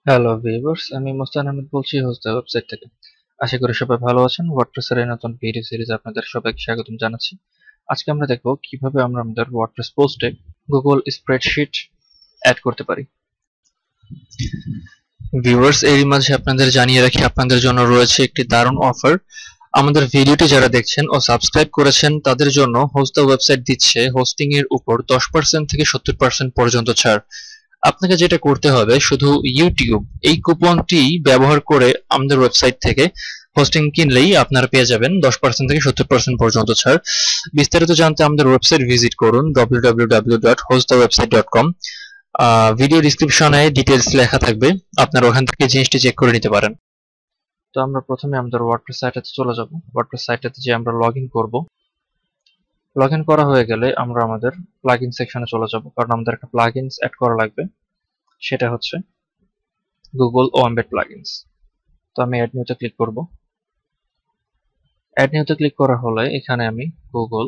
Hello viewers, আমি মোস্তান আহমেদ বলছি host website থেকে। আশা করি সবাই ভালো আছেন। ওয়ার্ডপ্রেসের এই নতুন ভিডিও সিরিজ আপনাদের সবাইকে স্বাগতম জানাচ্ছি। আজকে আমরা দেখব কিভাবে আমরা আমাদের ওয়ার্ডপ্রেস পোস্টে গুগল স্প্রেডশিট অ্যাড করতে পারি। ভিউয়ার্স, এরই মাঝে আপনাদের জানিয়ে রাখি আপনাদের জন্য রয়েছে একটি দারুণ অফার। আমাদের ভিডিওটি যারা দেখছেন ও সাবস্ক্রাইব করেছেন তাদের জন্য হোস্ট ওয়েবসাইট দিচ্ছে হোস্টিং এর উপর 10% থেকে 70% পর্যন্ত ছাড়। আপনাকে যেটা করতে হবে শুধু ইউটিউব এই কুপনটি ব্যবহার করে আমাদের ওয়েবসাইট থেকে হোস্টিং কিনলেই আপনারা পেয়ে যাবেন 10% থেকে 70% পর্যন্ত ছাড়। বিস্তারিত জানতে আমাদের ওয়েবসাইট ভিজিট করুন www.hostthewebsite.com। ভিডিও ডিসক্রিপশনে ডিটেলস লেখা থাকবে, আপনারা ওখান থেকে জিনিসটি চেক করে নিতে পারেন। তো আমরা প্রথমে আমাদের ওয়ার্ডপ্রেস সাইটে চলে যাব। ওয়ার্ডপ্রেস সাইটে যে আমরা লগইন করব, লগইন করা হয়ে গেলে আমরা আমাদের প্লাগইন সেকশনে চলে যাব, কারণ আমাদের একটা প্লাগইনস অ্যাড করা লাগবে, সেটা হচ্ছে গুগল ওএমবেড প্লাগইনস। তো আমি অ্যাড নিউতে ক্লিক করব। অ্যাড নিউতে ক্লিক করা হলে এখানে আমি গুগল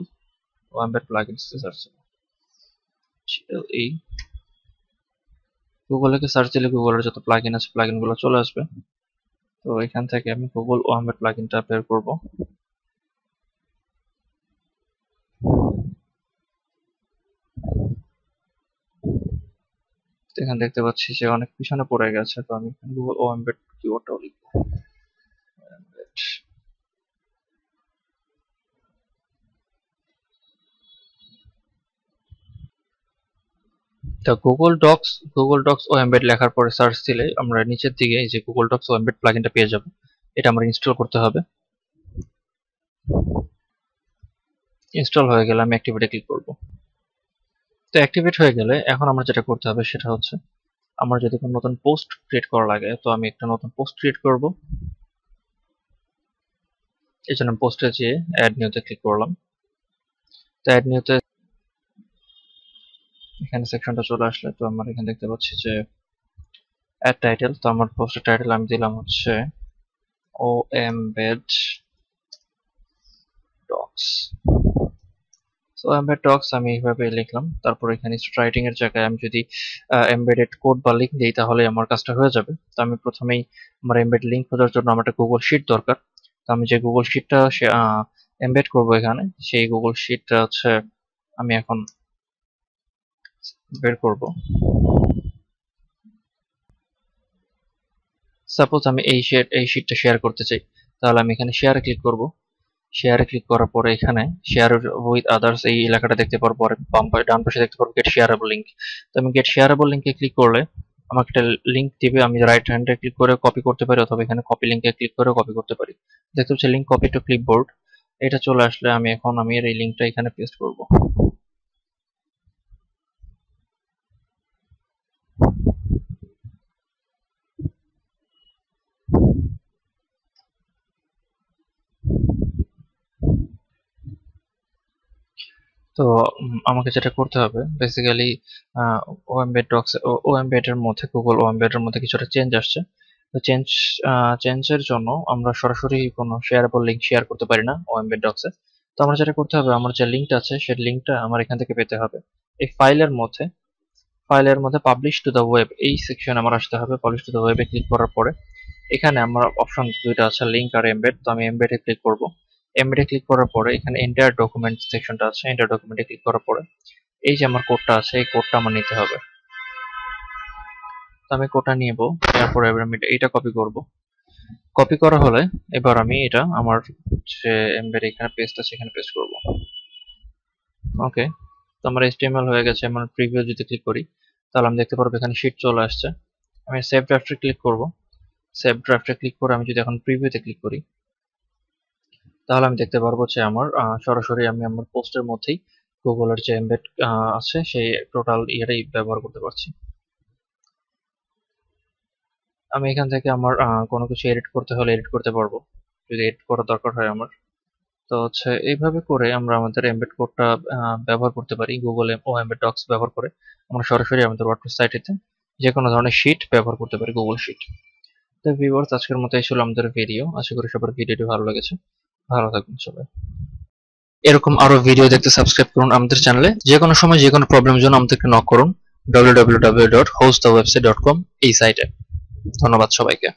ওএমবেড প্লাগইনস সার্চ করব। এই গুগলে সার্চ দিলে গুগলের যত প্লাগইন আছে প্লাগইনগুলো চলে আসবে। তো এখান থেকে আমি গুগল ওএমবেড প্লাগইনটা বের করব। এখানে দেখতে পাচ্ছি যে অনেক পিছনে পড়ে গেছে, তো আমি গুগল ওএমবেড কিওয়ার্ডটাও লিখব। তো গুগল ডক্স ওএমবেড লেখার পরে সার্চ দিলে আমরা নিচের দিকে এই যে গুগল ডক্স ওএমবেড প্লাগইনটা পেয়ে যাব। এটা আমরা ইনস্টল করতে হবে। ইনস্টল হয়ে গেলে আমি অ্যাক্টিভেটে ক্লিক করব। তো অ্যাক্টিভেট হয়ে গেলে এখন আমরা যেটা করতে হবে সেটা হচ্ছে আমার যদি কোনো নতুন পোস্ট ক্রিয়েট করা লাগে, তো আমি একটা নতুন পোস্ট ক্রিয়েট করব। এই জন্য পোস্টে যেয়ে অ্যাড নিউতে ক্লিক করলাম। তো অ্যাড নিউতে এখানে সেকশনটা চলে আসলে তো আমরা এখানে দেখতে পাচ্ছি যে অ্যাড টাইটেল। তো আমার পোস্টের টাইটেল আমি দিলাম হচ্ছে ওএমবেড ডক্স। সো এমবেড ডক্স আমি এইভাবে লিখলাম। তারপর এখানে রাইটিং এর জায়গায় আমি যদি এমবেডেড কোড বা লিঙ্ক দিই তাহলে আমার কাজটা হয়ে যাবে। তো আমি প্রথমেই আমার এমবেড লিঙ্ক খোঁজার জন্য আমার একটা গুগল শিট দরকার। তো আমি যে গুগল শিটটা এমবেড করব এখানে, সেই গুগল শিটটা হচ্ছে আমি এখন বের করব। সাপোজ আমি এই শিটটা শেয়ার করতে চাই, তাহলে আমি এখানে শেয়ারে ক্লিক করব। শেয়ারে ক্লিক করার পরে এখানে শেয়ার উইথ আদার্স এই এলাকাটা দেখতে পারবো, আর ডান পাশে দেখতে পারবো গেট শেয়ারেবল লিঙ্ক। তো আমি গেট শেয়ারেবল লিঙ্কে ক্লিক করলে আমাকে একটা লিঙ্ক দিবে। আমি রাইট হ্যান্ডে ক্লিক করে কপি করতে পারি, অথবা এখানে কপি লিঙ্কে ক্লিক করে কপি করতে পারি। দেখতে পাচ্ছি লিঙ্ক কপি টু ক্লিপবোর্ড, এটা চলে আসলে আমি এখন এই লিঙ্কটা এখানে পেস্ট করব। তো আমাকে যেটা করতে হবে বেসিক্যালি ওএমবেড ডক্স ওএমবেড এর মধ্যে গুগল ওএমবেড এর মধ্যে কিছুটা চেঞ্জ আসছে। তো চেঞ্জের জন্য আমরা সরাসরি কোনো শেয়ারেবল লিঙ্ক শেয়ার করতে পারি না ওএমবেড ডক্সে। তো আমরা যেটা করতে হবে, আমার যে লিঙ্কটা আছে সেই লিঙ্কটা আমার এখান থেকে পেতে হবে। এই ফাইলের মধ্যে পাবলিশ টু দ্য ওয়েব এই সেকশনে আমার আসতে হবে। পাবলিশ টু দ্য ওয়েবে ক্লিক করার পরে এখানে আমার অপশন দুইটা আছে, লিঙ্ক আর এমবেড। তো আমি এমবেডে ক্লিক করব। এমবেডে ক্লিক করার পরে এখানে এন্টার ডকুমেন্ট সেকশনটা আছে, এন্টার ডকুমেন্টে ক্লিক করার পরে এই যে আমার কোডটা আছে এই কোডটা আমার নিতে হবে। তো আমি কোডটা নিব, তারপরে আমি এটা কপি করব। কপি করা হলে এবার আমি এটা আমার যে এমবেড এখানে পেস্ট আছে এখানে পেস্ট করব। ওকে, তো আমার HTML হয়ে গেছে। আমার প্রিভিউ যদি ক্লিক করি তাহলে আমি দেখতে পারবো এখানে শীট চলে আসছে। আমি সেভ ড্রাফটে ক্লিক করব। সেভ ড্রাফটে ক্লিক করে আমি যদি এখন প্রিভিউতে ক্লিক করি তাহলে আমি দেখতে পারবো যে আমার সরাসরি আমি আমার পোস্টের মধ্যেই গুগলের যে এমবেড আছে সেই টোটাল ইয়েটাই ব্যবহার করতে পারছি। আমি এখান থেকে আমার কোনো কিছু এডিট করতে হলে এডিট করতে পারবো, যদি এডিট করার দরকার হয় আমার। তো হচ্ছে এইভাবে করে আমরা আমাদের এমবেড কোডটা ব্যবহার করতে পারি। গুগল এমবেড ডক্স ব্যবহার করে আমরা সরাসরি আমাদের ওয়ার্ডপ্রেস সাইটেতে যে কোনো ধরনের শিট ব্যবহার করতে পারি, গুগল শিট। তো ভিউয়ার্স, আজকের মতো এই ছিল আমাদের ভিডিও। আশা করি সবার ভিডিওটি ভালো লেগেছে। ভালো থাকবেন সবাই। এরকম আরো ভিডিও দেখতে সাবস্ক্রাইব করুন আমাদের চ্যানেলে। যে কোনো সময় যে কোনো প্রবলেমের জন্য আমাদেরকে নক করুন www.hostthewebsite.com এই সাইটে। ধন্যবাদ সবাইকে।